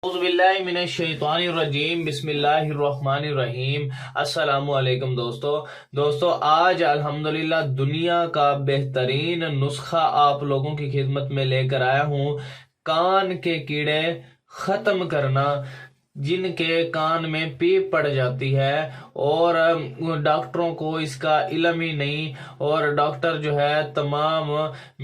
اعوذ باللہ من الشیطان الرجیم بسم اللہ الرحمن الرحیم۔ السلام علیکم دوستو آج الحمدللہ دنیا کا بہترین نسخہ آپ لوگوں کی خدمت میں لے کر آیا ہوں۔ کان کے کیڑے ختم کرنا، جن کے کان میں پیپ پڑ جاتی ہے اور ڈاکٹروں کو اس کا علم ہی نہیں، اور ڈاکٹر جو ہے تمام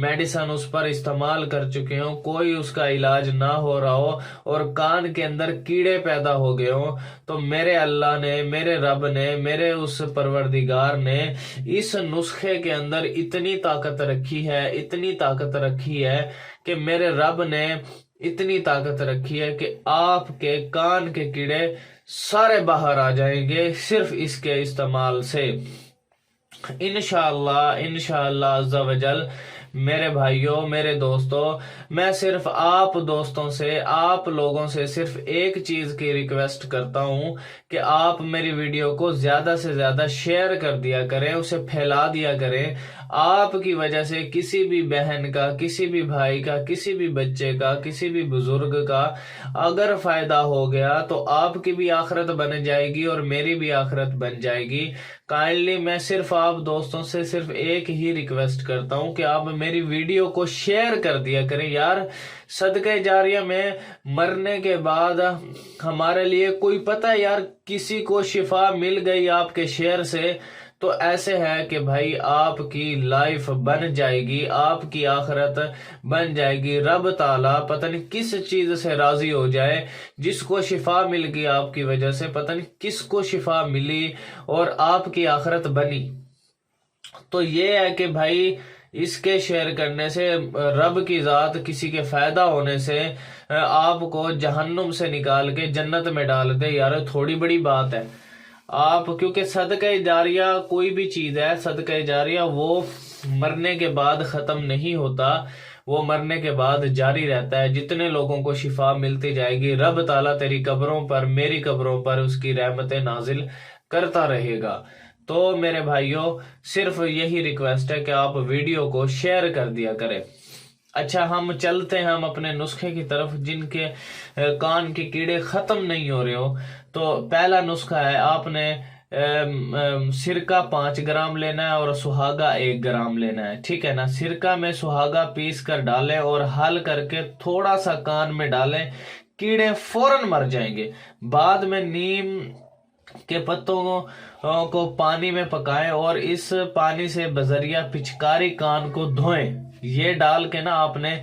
میڈیسن اس پر استعمال کر چکے ہوں، کوئی اس کا علاج نہ ہو رہا ہو اور کان کے اندر کیڑے پیدا ہو گئے ہوں، تو میرے اللہ نے، میرے رب نے، میرے اس پروردگار نے اس نسخے کے اندر اتنی طاقت رکھی ہے کہ میرے رب نے اتنی طاقت رکھی ہے کہ آپ کے کان کے کیڑے سارے باہر آ جائیں گے صرف اس کے استعمال سے، انشاءاللہ عز و جل۔ میرے بھائیوں، میرے دوستوں، میں صرف آپ دوستوں سے، آپ لوگوں سے صرف ایک چیز کی ریکویسٹ کرتا ہوں کہ آپ میری ویڈیو کو زیادہ سے زیادہ شیئر کر دیا کریں، اسے پھیلا دیا کریں۔ آپ کی وجہ سے کسی بھی بہن کا، کسی بھی بھائی کا، کسی بھی بچے کا، کسی بھی بزرگ کا اگر فائدہ ہو گیا تو آپ کی بھی آخرت بن جائے گی اور میری بھی آخرت بن جائے گی۔ کائنڈلی میں صرف آپ دوستوں سے صرف ایک ہی ریکویسٹ کرتا ہوں کہ آپ میری ویڈیو کو شیئر کر دیا کریں یار۔ صدقہ جاریہ میں مرنے کے بعد ہمارے لیے کوئی پتہ ہے یار، کسی کو شفا مل گئی آپ کے شیئر سے تو ایسے ہے کہ بھائی آپ کی لائف بن جائے گی، آپ کی آخرت بن جائے گی۔ رب تعالیٰ پتہ نہیں کس چیز سے راضی ہو جائے، جس کو شفا مل گئی آپ کی وجہ سے، پتہ نہیں کس کو شفا ملی اور آپ کی آخرت بنی۔ تو یہ ہے کہ بھائی اس کے شیئر کرنے سے رب کی ذات کسی کے فائدہ ہونے سے آپ کو جہنم سے نکال کے جنت میں ڈال دے یار، تھوڑی بڑی بات ہے۔ آپ کیونکہ صدقہ جاریہ کوئی بھی چیز ہے، صدقہ جاریہ وہ مرنے کے بعد ختم نہیں ہوتا، وہ مرنے کے بعد جاری رہتا ہے۔ جتنے لوگوں کو شفا ملتی جائے گی، رب تعالیٰ تیری قبروں پر، میری قبروں پر اس کی رحمتیں نازل کرتا رہے گا۔ تو میرے بھائیوں، صرف یہی ریکویسٹ ہے کہ آپ ویڈیو کو شیئر کر دیا کریں۔ اچھا، ہم چلتے ہیں ہم اپنے نسخے کی طرف، جن کے کان کے کیڑے ختم نہیں ہو رہے ہو۔ تو پہلا نسخہ ہے، آپ نے سرکہ 5 گرام لینا ہے اور سہاگا 1 گرام لینا ہے، ٹھیک ہے نا۔ سرکہ میں سہاگا پیس کر ڈالیں اور حل کر کے تھوڑا سا کان میں ڈالیں، کیڑے فوراً مر جائیں گے۔ بعد میں نیم کے پتوں کو پانی میں پکائیں اور اس پانی سے بذریعہ پچکاری کان کو دھوئیں۔ یہ ڈال کے نا آپ نے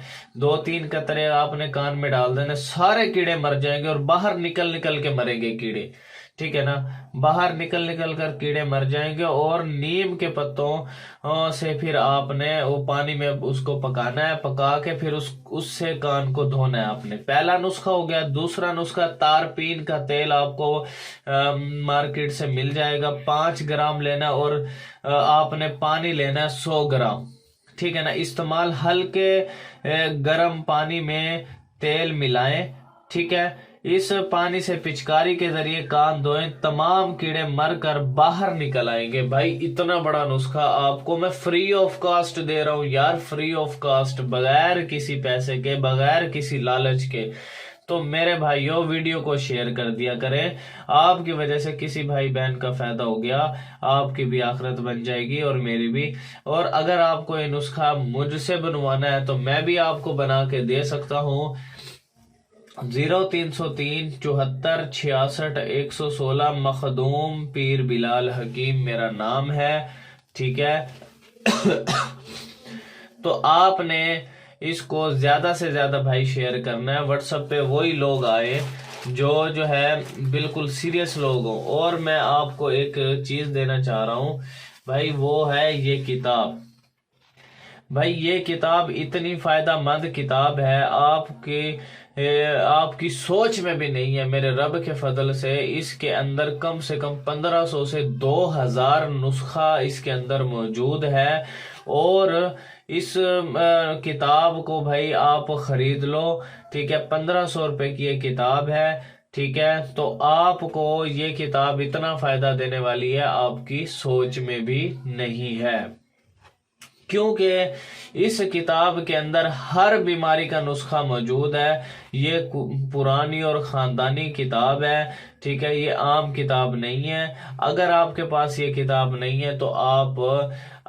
2-3 قطرے آپ نے کان میں ڈال دینے، سارے کیڑے مر جائیں گے اور باہر نکل کے مریں گے کیڑے، ٹھیک ہے نا۔ باہر نکل کر کیڑے مر جائیں گے، اور نیم کے پتوں سے پھر آپ نے وہ پانی میں اس کو پکانا ہے، پکا کے پھر اس سے کان کو دھونا ہے آپ نے۔ پہلا نسخہ ہو گیا۔ دوسرا نسخہ، تارپین کا تیل آپ کو مارکیٹ سے مل جائے گا، 5 گرام لینا، اور آپ نے پانی لینا ہے 100 گرام، ٹھیک ہے نا۔ استعمال ہلکے گرم پانی میں تیل ملائیں، ٹھیک ہے۔ اس پانی سے پچکاری کے ذریعے کان دھوئیں، تمام کیڑے مر کر باہر نکل آئیں گے۔ بھائی اتنا بڑا نسخہ آپ کو میں فری آف کاسٹ دے رہا ہوں یار، فری آف کاسٹ، بغیر کسی پیسے کے، بغیر کسی لالچ کے۔ تو میرے بھائیوں، ویڈیو کو شیئر کر دیا کریں، آپ کی وجہ سے کسی بھائی بہن کا فائدہ ہو گیا، آپ کی بھی آخرت بن جائے گی اور میری بھی۔ اور اگر آپ کو یہ نسخہ مجھ سے بنوانا ہے تو میں بھی آپ کو بنا کے دے سکتا ہوں۔ 0303 74 66 116 مخدوم پیر بلال حکیم میرا نام ہے، ٹھیک ہے۔ تو آپ نے اس کو زیادہ سے زیادہ بھائی شیئر کرنا ہے۔ واٹس ایپ پہ وہی لوگ آئے جو ہے بالکل سیریس لوگ ہوں۔ اور میں آپ کو ایک چیز دینا چاہ رہا ہوں بھائی، وہ ہے یہ کتاب۔ بھائی یہ کتاب اتنی فائدہ مند کتاب ہے، آپ کی سوچ میں بھی نہیں ہے۔ میرے رب کے فضل سے اس کے اندر کم سے کم 1500 سے 2000 نسخہ اس کے اندر موجود ہے، اور اس کتاب کو بھائی آپ خرید لو، ٹھیک ہے۔ 1500 روپے کی یہ کتاب ہے، ٹھیک ہے۔ تو آپ کو یہ کتاب اتنا فائدہ دینے والی ہے، آپ کی سوچ میں بھی نہیں ہے۔ کیونکہ اس کتاب کے اندر ہر بیماری کا نسخہ موجود ہے. یہ پرانی اور خاندانی کتاب ہے، ٹھیک ہے، یہ عام کتاب نہیں ہے. اگر آپ کے پاس یہ کتاب نہیں ہے تو آپ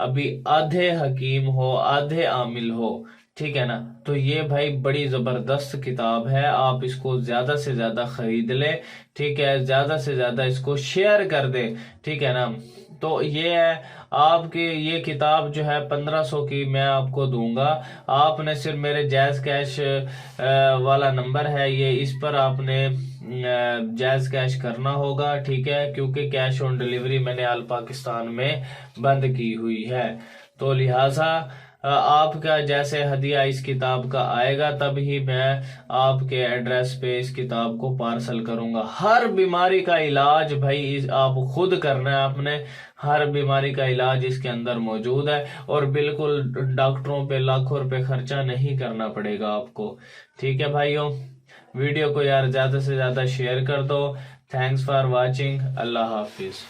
ابھی آدھے حکیم ہو آدھے عامل ہو، ٹھیک ہے نا. تو یہ بھائی بڑی زبردست کتاب ہے، آپ اس کو زیادہ سے زیادہ خرید لے، ٹھیک ہے، زیادہ سے زیادہ اس کو شیئر کر دے، ٹھیک ہے نا. تو یہ ہے آپ کی یہ کتاب جو ہے 1500 کی میں آپ کو دوں گا. آپ نے صرف میرے جائز کیش والا نمبر ہے یہ، اس پر آپ نے جائز کیش کرنا ہوگا، ٹھیک ہے، کیونکہ کیش آن ڈیلیوری میں نے آل پاکستان میں بند کی ہوئی ہے. تو لہٰذا آپ کا جیسے ہدیہ اس کتاب کا آئے گا تب ہی میں آپ کے ایڈریس پہ اس کتاب کو پارسل کروں گا. ہر بیماری کا علاج بھائی آپ خود کرنا ہے، آپ نے ہر بیماری کا علاج اس کے اندر موجود ہے، اور بالکل ڈاکٹروں پہ لاکھوں روپے خرچہ نہیں کرنا پڑے گا آپ کو. ٹھیک ہے بھائیوں، ویڈیو کو یار زیادہ سے زیادہ شیئر کر دو. Thanks for watching. اللہ حافظ.